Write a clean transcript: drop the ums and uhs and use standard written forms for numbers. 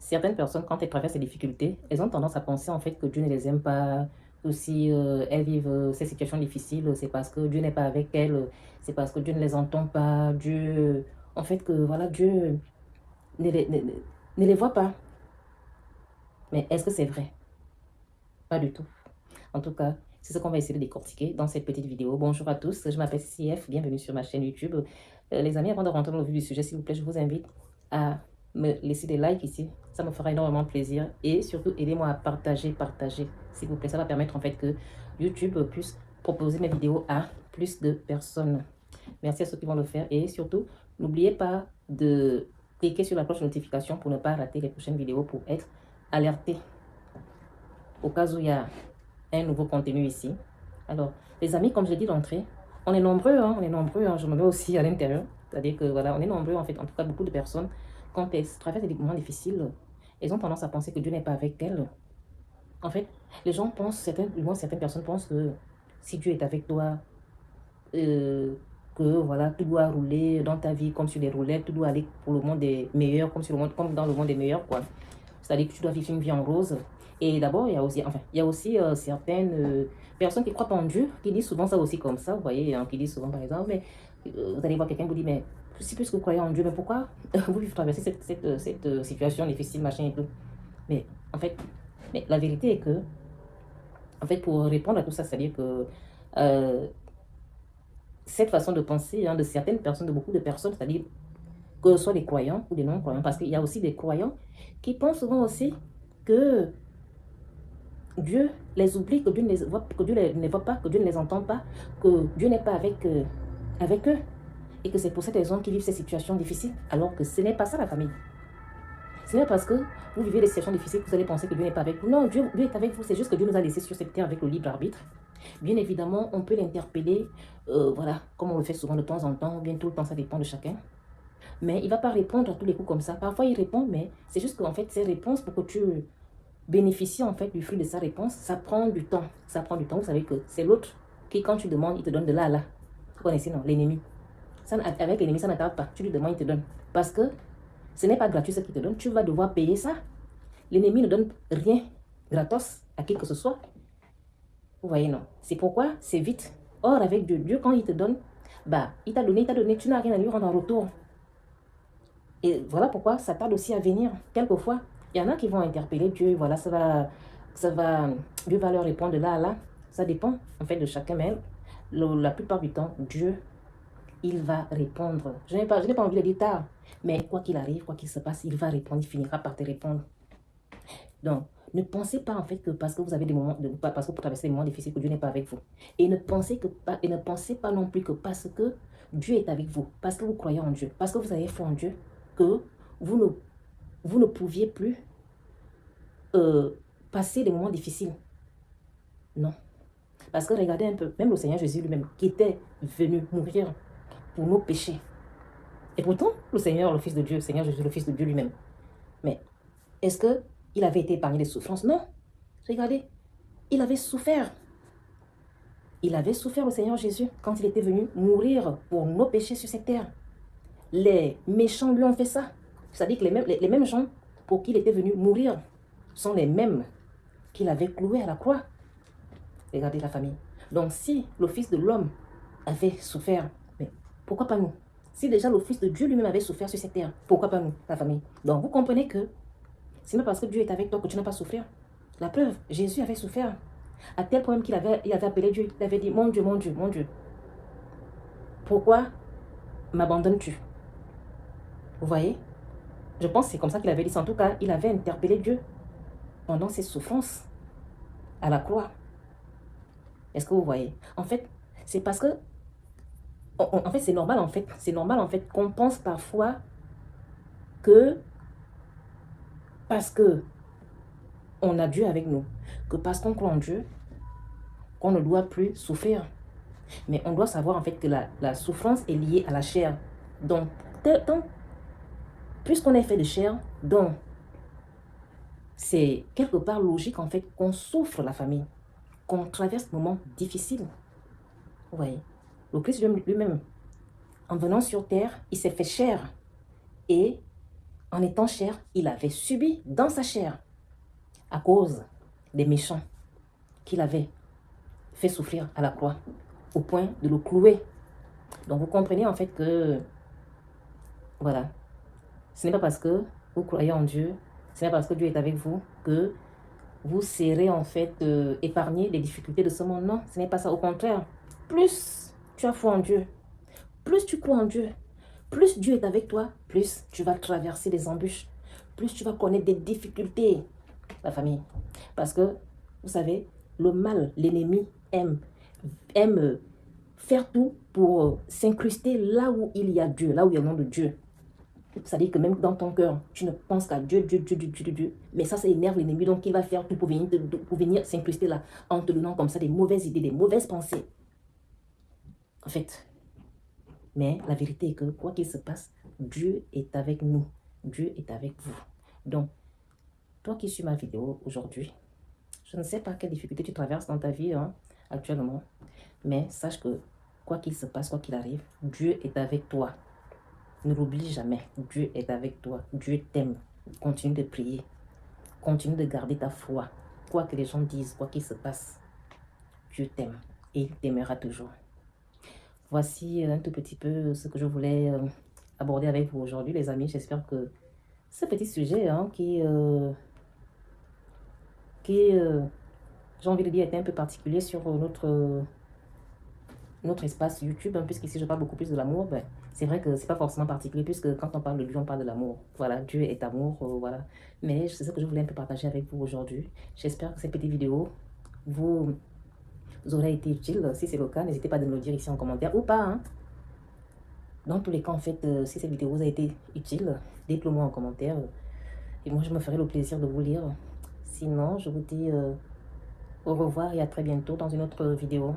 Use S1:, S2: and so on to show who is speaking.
S1: certaines personnes, quand elles traversent ces difficultés, elles ont tendance à penser en fait que Dieu ne les aime pas, que si elles vivent ces situations difficiles, c'est parce que Dieu n'est pas avec elles, c'est parce que Dieu ne les entend pas, Dieu, en fait que voilà, Dieu ne les voit pas. Mais est-ce que c'est vrai? Pas du tout. En tout cas, c'est ce qu'on va essayer de décortiquer dans cette petite vidéo. Bonjour à tous, je m'appelle CF, bienvenue sur ma chaîne YouTube. Les amis, avant de rentrer dans le vif du sujet, s'il vous plaît, je vous invite à me laisser des likes ici. Ça me fera énormément plaisir. Et surtout, aidez-moi à partager, s'il vous plaît. Ça va permettre en fait que YouTube puisse proposer mes vidéos à plus de personnes. Merci à ceux qui vont le faire. Et surtout, n'oubliez pas de cliquer sur la cloche de notification pour ne pas rater les prochaines vidéos, pour être alerté au cas où il y a un nouveau contenu ici. Alors, les amis, comme je l'ai dit d'entrée, on est nombreux, je me mets aussi à l'intérieur. C'est-à-dire que voilà, on est nombreux en fait, en tout cas beaucoup de personnes, quand elles traversent des moments difficiles, elles ont tendance à penser que Dieu n'est pas avec elles. En fait, les gens pensent, certaines personnes pensent que si Dieu est avec toi, euh, que voilà, tout doit rouler dans ta vie comme sur des roulettes, tout doit aller pour le monde des meilleurs, comme dans le monde des meilleurs, quoi. C'est-à-dire que tu dois vivre une vie en rose. Et d'abord, il y a aussi certaines personnes qui croient en Dieu, qui disent souvent ça aussi comme ça, vous voyez, hein, qui disent souvent par exemple, mais vous allez voir quelqu'un vous dit, mais si plus que vous croyez en Dieu, mais pourquoi vous traversez cette situation difficile, machin et tout. Mais en fait, mais la vérité est que, en fait, pour répondre à tout ça, c'est-à-dire que euh, cette façon de penser hein, de certaines personnes, de beaucoup de personnes, c'est-à-dire que ce soit des croyants ou des non-croyants, parce qu'il y a aussi des croyants qui pensent souvent aussi que Dieu les oublie, que Dieu ne les voit, que Dieu ne les voit pas, que Dieu ne les entend pas, que Dieu n'est pas avec eux. Et que c'est pour cette raison qu'ils vivent ces situations difficiles, alors que ce n'est pas ça la famille. Ce n'est pas parce que vous vivez des situations difficiles que vous allez penser que Dieu n'est pas avec vous. Non, Dieu est avec vous, c'est juste que Dieu nous a laissés sur cette terre avec le libre arbitre. Bien évidemment, on peut l'interpeller, voilà, comme on le fait souvent de temps en temps, ou bien tout le temps, ça dépend de chacun. Mais il ne va pas répondre à tous les coups comme ça. Parfois, il répond, mais c'est juste qu'en fait, ces réponses, pour que tu bénéficier en fait du fruit de sa réponse, ça prend du temps. Ça prend du temps. Vous savez que c'est l'autre qui, quand tu demandes, il te donne de là à là. Vous connaissez, non? L'ennemi. Avec l'ennemi, ça n'attarde pas. Tu lui demandes, il te donne. Parce que ce n'est pas gratuit ce qu'il te donne. Tu vas devoir payer ça. L'ennemi ne donne rien gratos à qui que ce soit. Vous voyez, non? C'est pourquoi c'est vite. Or, avec Dieu, Dieu, quand il te donne, bah, il t'a donné, tu n'as rien à lui rendre en retour. Et voilà pourquoi ça tarde aussi à venir. Quelquefois, il y en a qui vont interpeller Dieu, voilà, Dieu va leur répondre de là à là. Ça dépend en fait de chacun, mais la plupart du temps, Dieu, il va répondre. Je n'ai pas envie de dire tard, mais quoi qu'il arrive, quoi qu'il se passe, il va répondre, il finira par te répondre. Donc, ne pensez pas en fait que parce que vous avez des moments, parce que vous traversez des moments difficiles, que Dieu n'est pas avec vous. Et ne pensez pas non plus que parce que Dieu est avec vous, parce que vous croyez en Dieu, parce que vous avez foi en Dieu, que vous ne, vous ne pouviez plus passer des moments difficiles. Non. Parce que regardez un peu, même le Seigneur Jésus lui-même, qui était venu mourir pour nos péchés. Et pourtant, le Seigneur, le Fils de Dieu, le Seigneur Jésus, le Fils de Dieu lui-même. Mais est-ce qu'il avait été épargné des souffrances? Non. Regardez, il avait souffert. Il avait souffert, le Seigneur Jésus, quand il était venu mourir pour nos péchés sur cette terre. Les méchants lui ont fait ça. C'est-à-dire que les mêmes gens pour qui il était venu mourir sont les mêmes qu'il avait cloués à la croix. Regardez la famille. Donc si le Fils de l'homme avait souffert, mais pourquoi pas nous? Si déjà le Fils de Dieu lui-même avait souffert sur cette terre, pourquoi pas nous, la famille? Donc vous comprenez que ce n'est pas parce que Dieu est avec toi que tu n'as pas souffert. La preuve, Jésus avait souffert. À tel point qu'il avait appelé Dieu. Il avait dit, mon Dieu, mon Dieu, mon Dieu, pourquoi m'abandonnes-tu? Vous voyez? Je pense que c'est comme ça qu'il avait dit ça. En tout cas, il avait interpellé Dieu pendant ses souffrances à la croix. Est-ce que vous voyez? En fait, c'est parce que, en fait, c'est normal en fait. C'est normal en fait qu'on pense parfois que parce que on a Dieu avec nous, que parce qu'on croit en Dieu, qu'on ne doit plus souffrir. Mais on doit savoir en fait que la souffrance est liée à la chair. Donc, puisqu'on est fait de chair, donc c'est quelque part logique en fait qu'on souffre la famille, qu'on traverse des moments difficiles. Vous voyez, le Christ lui-même, en venant sur terre, il s'est fait chair. Et En étant chair, il avait subi dans sa chair à cause des méchants qu'il avait fait souffrir à la croix au point de le clouer. Donc vous comprenez en fait que, voilà, ce n'est pas parce que vous croyez en Dieu, ce n'est pas parce que Dieu est avec vous que vous serez en fait épargné des difficultés de ce monde. Non, ce n'est pas ça. Au contraire, plus tu as foi en Dieu, plus tu crois en Dieu, plus Dieu est avec toi, plus tu vas traverser des embûches, plus tu vas connaître des difficultés, la famille. Parce que, vous savez, le mal, l'ennemi aime faire tout pour s'incruster là où il y a Dieu, là où il y a le nom de Dieu. C'est-à-dire que même dans ton cœur, tu ne penses qu'à Dieu, Dieu, Dieu, Dieu, Dieu, Dieu. Mais ça énerve l'ennemi, donc il va faire tout pour venir s'incruster là, en te donnant comme ça des mauvaises idées, des mauvaises pensées. En fait, mais la vérité est que quoi qu'il se passe, Dieu est avec nous. Dieu est avec vous. Donc, toi qui suis ma vidéo aujourd'hui, je ne sais pas quelle difficulté tu traverses dans ta vie actuellement, mais sache que quoi qu'il se passe, quoi qu'il arrive, Dieu est avec toi. Ne l'oublie jamais. Dieu est avec toi. Dieu t'aime. Continue de prier. Continue de garder ta foi. Quoi que les gens disent, quoi qu'il se passe, Dieu t'aime et il t'aimera toujours. Voici un tout petit peu ce que je voulais aborder avec vous aujourd'hui, les amis. J'espère que ce petit sujet j'ai envie de dire, était un peu particulier sur notre espace YouTube, puisqu'ici je parle beaucoup plus de l'amour. Ben, c'est vrai que c'est pas forcément particulier, puisque quand on parle de Dieu, on parle de l'amour. Voilà, Dieu est amour, voilà. Mais c'est ce que je voulais un peu partager avec vous aujourd'hui. J'espère que cette petite vidéo vous aura été utile. Si c'est le cas, n'hésitez pas à me le dire ici en commentaire ou pas. Hein. Dans tous les cas, en fait, si cette vidéo vous a été utile, dites-le moi en commentaire. Et moi, je me ferai le plaisir de vous lire. Sinon, je vous dis au revoir et à très bientôt dans une autre vidéo.